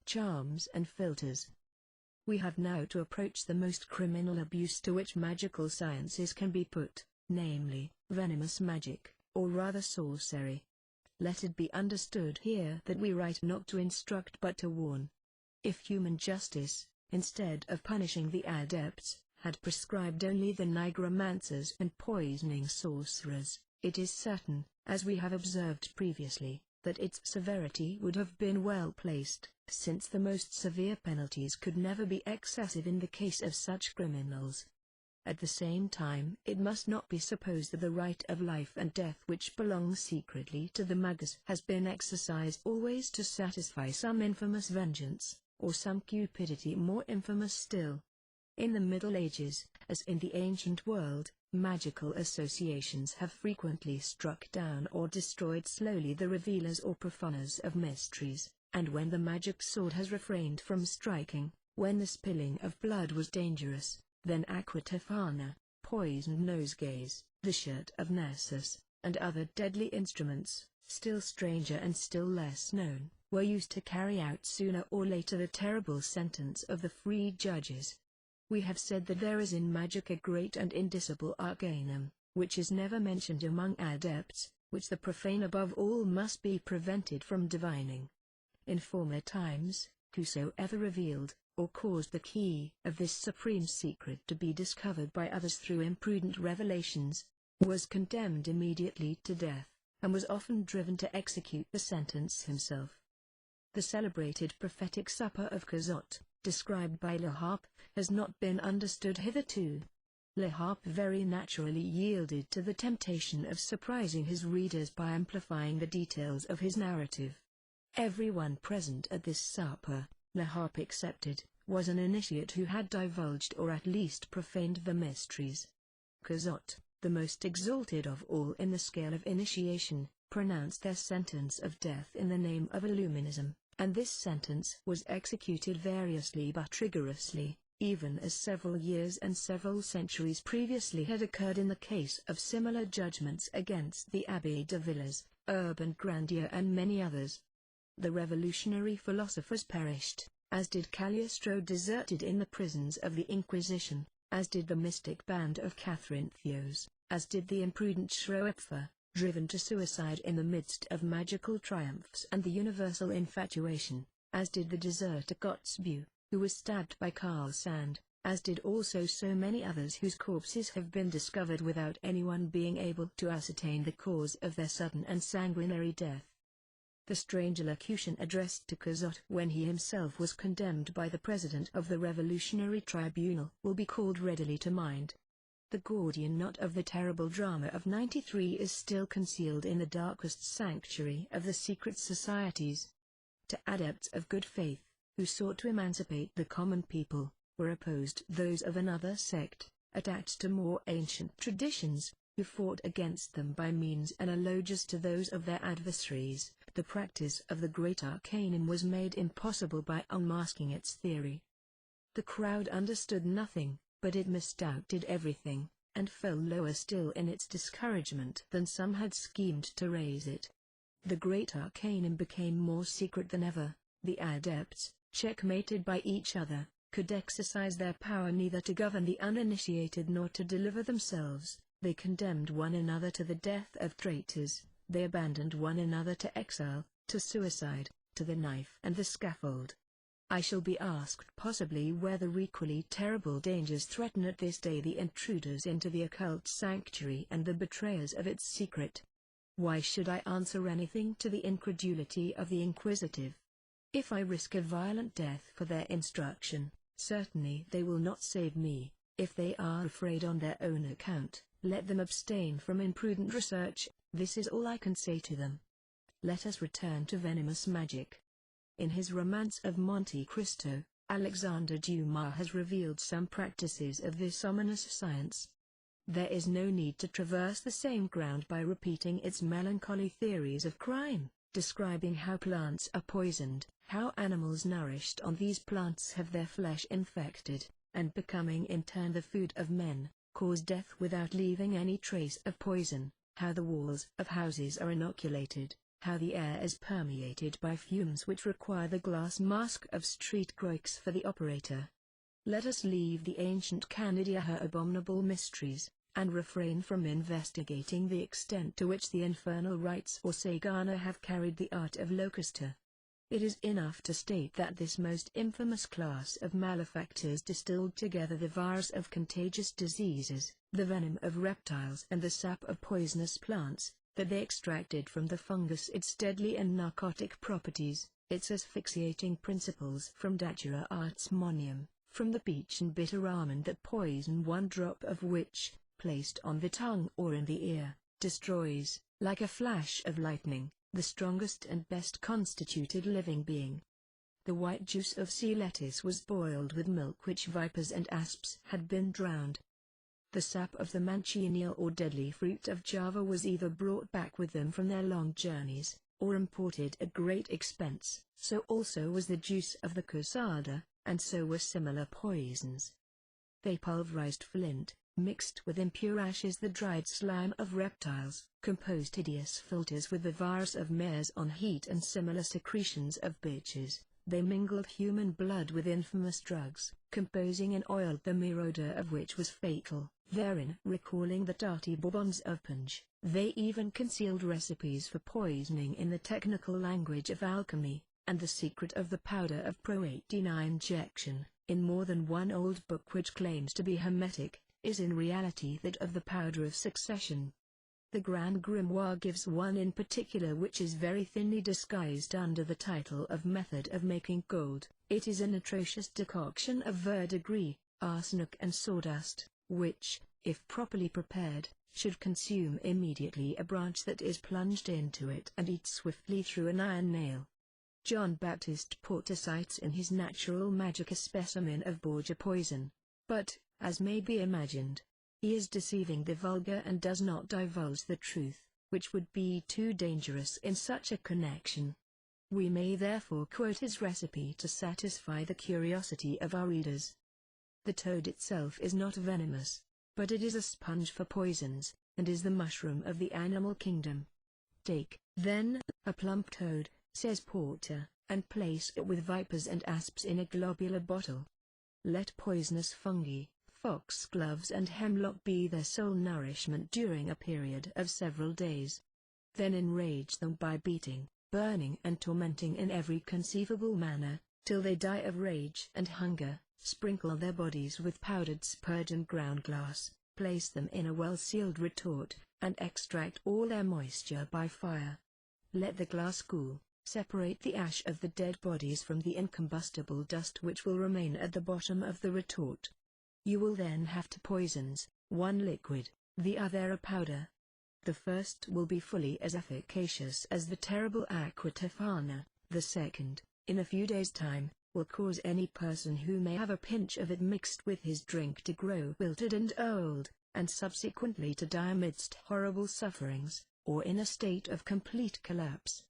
charms and philters. We have now to approach the most criminal abuse to which magical sciences can be put, namely, venomous magic, or rather sorcery. Let it be understood here that we write not to instruct but to warn. If human justice, instead of punishing the adepts, had prescribed only the nigromancers and poisoning sorcerers, it is certain, as we have observed previously, that its severity would have been well placed, since the most severe penalties could never be excessive in the case of such criminals. At the same time, it must not be supposed that the right of life and death which belongs secretly to the magus has been exercised always to satisfy some infamous vengeance, or some cupidity more infamous still. In the Middle Ages, as in the ancient world, magical associations have frequently struck down or destroyed slowly the revealers or profaners of mysteries, and when the magic sword has refrained from striking, when the spilling of blood was dangerous, then aqua tofana, poisoned nosegays, the shirt of Nessus, and other deadly instruments, still stranger and still less known, were used to carry out sooner or later the terrible sentence of the free judges. We have said that there is in magic a great and indicible arcanum, which is never mentioned among adepts, which the profane above all must be prevented from divining. In former times, whosoever revealed, or caused the key of this supreme secret to be discovered by others through imprudent revelations, was condemned immediately to death, and was often driven to execute the sentence himself. The celebrated prophetic supper of Cazot, described by Le Harpe, has not been understood hitherto. Le Harpe very naturally yielded to the temptation of surprising his readers by amplifying the details of his narrative. Everyone present at this supper, Le Harpe excepted, was an initiate who had divulged or at least profaned the mysteries. Cazot, the most exalted of all in the scale of initiation, pronounced their sentence of death in the name of Illuminism, and this sentence was executed variously but rigorously, even as several years and several centuries previously had occurred in the case of similar judgments against the Abbé de Villers, Urban Grandier and many others. The revolutionary philosophers perished, as did Cagliostro deserted in the prisons of the Inquisition, as did the mystic band of Catherinthos, as did the imprudent Schroepfer, driven to suicide in the midst of magical triumphs and the universal infatuation, as did the deserter Kotzebue, who was stabbed by Karl Sand, as did also so many others whose corpses have been discovered without anyone being able to ascertain the cause of their sudden and sanguinary death. The strange elocution addressed to Cazot when he himself was condemned by the president of the Revolutionary Tribunal will be called readily to mind. The Gordian knot of the terrible drama of '93 is still concealed in the darkest sanctuary of the secret societies. To adepts of good faith, who sought to emancipate the common people, were opposed those of another sect, attached to more ancient traditions, who fought against them by means analogous to those of their adversaries. The practice of the great arcanum was made impossible by unmasking its theory. The crowd understood nothing, but it misdoubted everything, and fell lower still in its discouragement than some had schemed to raise it. The great arcanum became more secret than ever. The adepts, checkmated by each other, could exercise their power neither to govern the uninitiated nor to deliver themselves. They condemned one another to the death of traitors, they abandoned one another to exile, to suicide, to the knife and the scaffold. I shall be asked possibly whether equally terrible dangers threaten at this day the intruders into the occult sanctuary and the betrayers of its secret. Why should I answer anything to the incredulity of the inquisitive? If I risk a violent death for their instruction, certainly they will not save me. If they are afraid on their own account, let them abstain from imprudent research. This is all I can say to them. Let us return to venomous magic. In his Romance of Monte Cristo, Alexandre Dumas has revealed some practices of this ominous science. There is no need to traverse the same ground by repeating its melancholy theories of crime, describing how plants are poisoned, how animals nourished on these plants have their flesh infected, and becoming in turn the food of men, cause death without leaving any trace of poison, how the walls of houses are inoculated, how the air is permeated by fumes which require the glass mask of street croix for the operator. Let us leave the ancient Canidia her abominable mysteries, and refrain from investigating the extent to which the infernal rites or Sagana have carried the art of locusta. It is enough to state that this most infamous class of malefactors distilled together the virus of contagious diseases, the venom of reptiles and the sap of poisonous plants, that they extracted from the fungus its deadly and narcotic properties, its asphyxiating principles from Datura artsmonium, from the peach and bitter almond that poison one drop of which, placed on the tongue or in the ear, destroys, like a flash of lightning, the strongest and best constituted living being. The white juice of sea lettuce was boiled with milk which vipers and asps had been drowned. The sap of the manchineel or deadly fruit of Java was either brought back with them from their long journeys, or imported at great expense. So also was the juice of the cusada, and so were similar poisons. They pulverized flint, mixed with impure ashes the dried slime of reptiles, composed hideous philtres with the virus of mares on heat and similar secretions of bitches. They mingled human blood with infamous drugs, composing an oil the mere odor of which was fatal, therein recalling the tarty bourbons of punch. They even concealed recipes for poisoning in the technical language of alchemy, and the secret of the powder of Pro-89 injection, in more than one old book which claims to be hermetic, is in reality that of the powder of succession. The Grand Grimoire gives one in particular which is very thinly disguised under the title of Method of Making Gold. It is an atrocious decoction of verdigris, arsenic and sawdust, which, if properly prepared, should consume immediately a branch that is plunged into it and eat swiftly through an iron nail. John Baptist Porter cites in his Natural Magic a specimen of Borgia poison, but, as may be imagined, he is deceiving the vulgar and does not divulge the truth, which would be too dangerous in such a connection. We may therefore quote his recipe to satisfy the curiosity of our readers. The toad itself is not venomous, but it is a sponge for poisons, and is the mushroom of the animal kingdom. Take, then, a plump toad, says Porter, and place it with vipers and asps in a globular bottle. Let poisonous fungi, foxgloves and hemlock be their sole nourishment during a period of several days. Then enrage them by beating, burning and tormenting in every conceivable manner, till they die of rage and hunger. Sprinkle their bodies with powdered spurge and ground glass, place them in a well-sealed retort, and extract all their moisture by fire. Let the glass cool, separate the ash of the dead bodies from the incombustible dust which will remain at the bottom of the retort. You will then have two poisons, one liquid, the other a powder. The first will be fully as efficacious as the terrible aqua tofana, the second, in a few days' time, will cause any person who may have a pinch of it mixed with his drink to grow wilted and old, and subsequently to die amidst horrible sufferings, or in a state of complete collapse.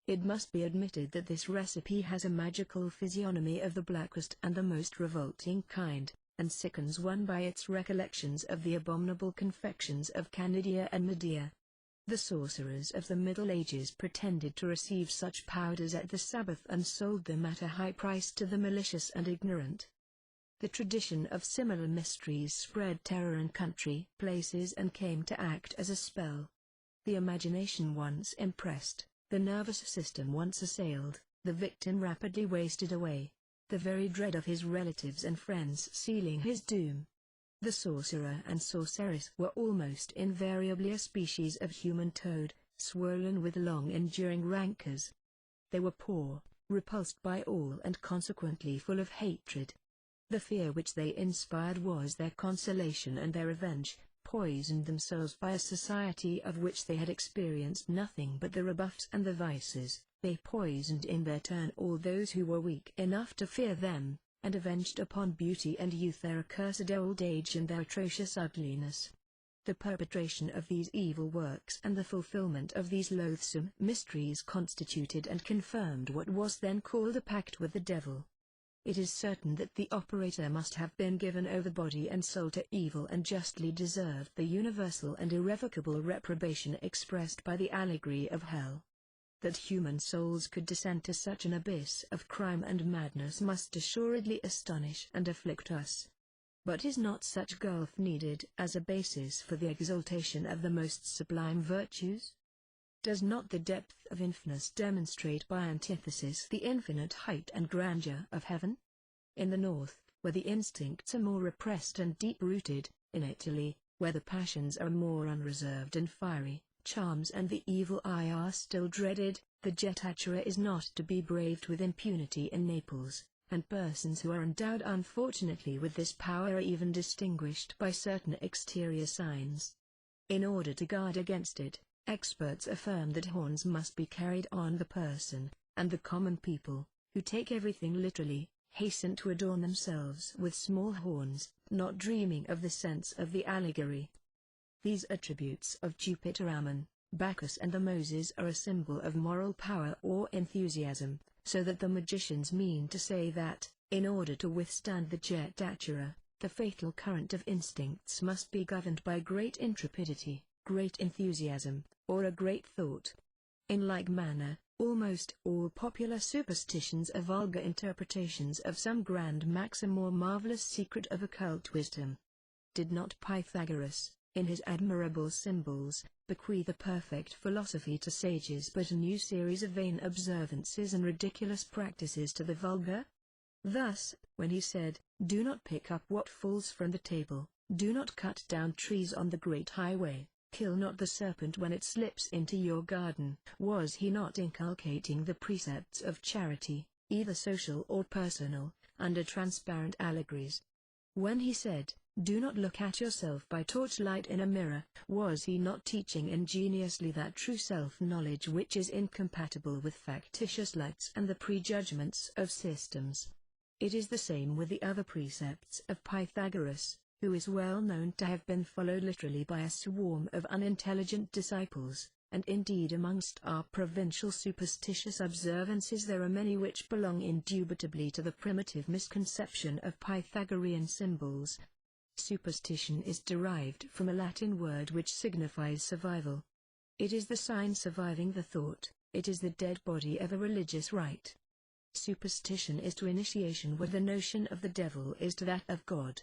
It must be admitted that this recipe has a magical physiognomy of the blackest and the most revolting kind, and sickens one by its recollections of the abominable confections of Canidia and Medea. The sorcerers of the Middle Ages pretended to receive such powders at the Sabbath and sold them at a high price to the malicious and ignorant. The tradition of similar mysteries spread terror in country places and came to act as a spell. The imagination once impressed, the nervous system once assailed, the victim rapidly wasted away, the very dread of his relatives and friends sealing his doom. The sorcerer and sorceress were almost invariably a species of human toad, swollen with long-enduring rancors. They were poor, repulsed by all and consequently full of hatred. The fear which they inspired was their consolation and their revenge, poisoned themselves by a society of which they had experienced nothing but the rebuffs and the vices. They poisoned in their turn all those who were weak enough to fear them, and avenged upon beauty and youth their accursed old age and their atrocious ugliness. The perpetration of these evil works and the fulfillment of these loathsome mysteries constituted and confirmed what was then called a pact with the devil. It is certain that the operator must have been given over body and soul to evil and justly deserved the universal and irrevocable reprobation expressed by the allegory of hell. that human souls could descend to such an abyss of crime and madness must assuredly astonish and afflict us. But is not such gulf needed as a basis for the exaltation of the most sublime virtues? Does not the depth of infiniteness demonstrate by antithesis the infinite height and grandeur of heaven? In the north, where the instincts are more repressed and deep-rooted, in Italy, where the passions are more unreserved and fiery, charms and the evil eye are still dreaded, the jettatura is not to be braved with impunity in Naples, and persons who are endowed unfortunately with this power are even distinguished by certain exterior signs. In order to guard against it, experts affirm that horns must be carried on the person, and the common people, who take everything literally, hasten to adorn themselves with small horns, not dreaming of the sense of the allegory. These attributes of Jupiter Ammon, Bacchus and the Moses are a symbol of moral power or enthusiasm, so that the magicians mean to say that, in order to withstand the jettatura, the fatal current of instincts must be governed by great intrepidity, great enthusiasm, or a great thought. In like manner, almost all popular superstitions are vulgar interpretations of some grand maxim or marvelous secret of occult wisdom. Did not Pythagoras, in his admirable symbols, bequeath a perfect philosophy to sages but a new series of vain observances and ridiculous practices to the vulgar? Thus, when he said, "Do not pick up what falls from the table, do not cut down trees on the great highway, kill not the serpent when it slips into your garden," was he not inculcating the precepts of charity, either social or personal, under transparent allegories? When he said, "Do not look at yourself by torchlight in a mirror," was he not teaching ingeniously that true self-knowledge which is incompatible with factitious lights and the prejudgments of systems? It is the same with the other precepts of Pythagoras, who is well known to have been followed literally by a swarm of unintelligent disciples, and indeed amongst our provincial superstitious observances there are many which belong indubitably to the primitive misconception of Pythagorean symbols. Superstition is derived from a Latin word which signifies survival. It is the sign surviving the thought, it is the dead body of a religious rite. Superstition is to initiation what the notion of the devil is to that of God.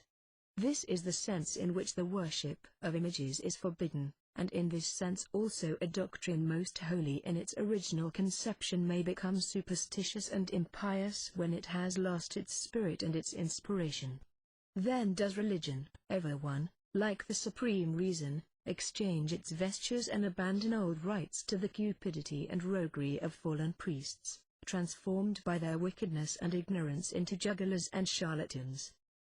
This is the sense in which the worship of images is forbidden, and in this sense also a doctrine most holy in its original conception may become superstitious and impious when it has lost its spirit and its inspiration. Then does religion, ever one, like the supreme reason, exchange its vestures and abandon old rites to the cupidity and roguery of fallen priests, transformed by their wickedness and ignorance into jugglers and charlatans.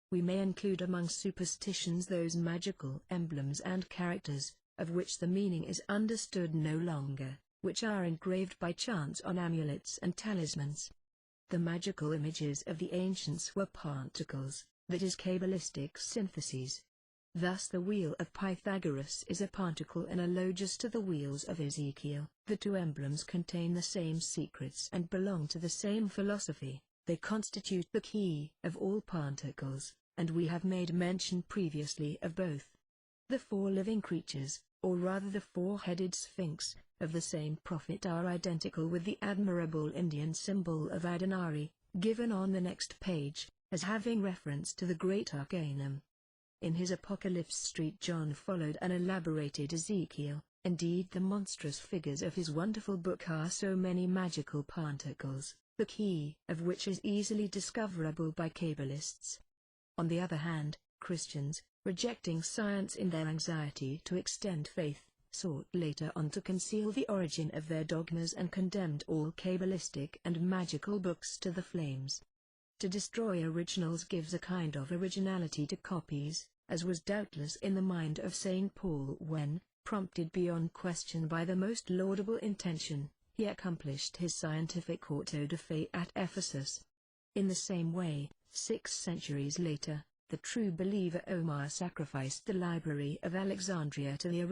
We may include among superstitions those magical emblems and characters, of which the meaning is understood no longer, which are engraved by chance on amulets and talismans. The magical images of the ancients were particles, that is cabalistic syntheses. Thus the wheel of Pythagoras is a particle analogous to the wheels of Ezekiel. The two emblems contain the same secrets and belong to the same philosophy, they constitute the key of all particles, and we have made mention previously of both. The four living creatures, or rather the four-headed sphinx, of the same prophet are identical with the admirable Indian symbol of Adonari, given on the next page, as having reference to the great arcanum. In his Apocalypse Street John followed an elaborated Ezekiel, indeed the monstrous figures of his wonderful book are so many magical particles, the key of which is easily discoverable by Kabbalists. On the other hand, Christians, rejecting science in their anxiety to extend faith, sought later on to conceal the origin of their dogmas and condemned all Kabbalistic and magical books to the flames. To destroy originals gives a kind of originality to copies, as was doubtless in the mind of St. Paul when, prompted beyond question by the most laudable intention, he accomplished his scientific auto de fe at Ephesus. In the same way, 6 centuries later, the true believer Omar sacrificed the library of Alexandria to the